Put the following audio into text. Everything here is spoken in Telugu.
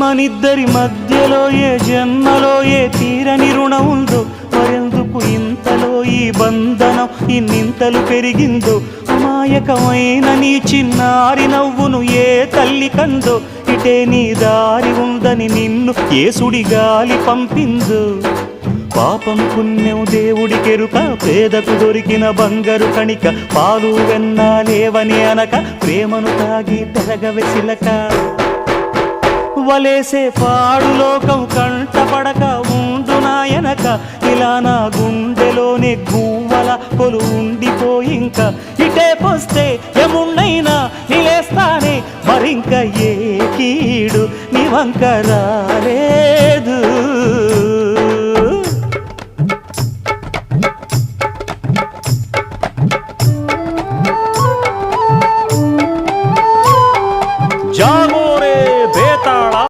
మనిద్దరి మధ్యలో ఏ జన్మలో ఏ తీరని రుణం ఉందో, మరెందుకు ఇంతలో ఈ బంధనం ఇన్నింతలు పెరిగిందో. అమాయకమైన నీ చిన్నారి నవ్వును ఏ తల్లి కందో, ఇటే నీ దారి ఉందని నిన్ను ఏ సుడిగాలి పంపిందో. పాపం పుణ్యం దేవుడికెరుక, పేదకు దొరికిన బంగారు కణిక, పాలు వెన్నాలేవని అనక ప్రేమను తాగి పెరగవెసిలక. వలేసే పాడు లోకం కంటపడక ఉండు నాయనక, ఇలా నా గుండెలోనే గువ్వల కొలు ఉండిపోయింక. ఇటే పోస్తే ఎమున్నైనా నిలేస్తానే, మరింక ఏ కీడు నీ వంక రాలేదు.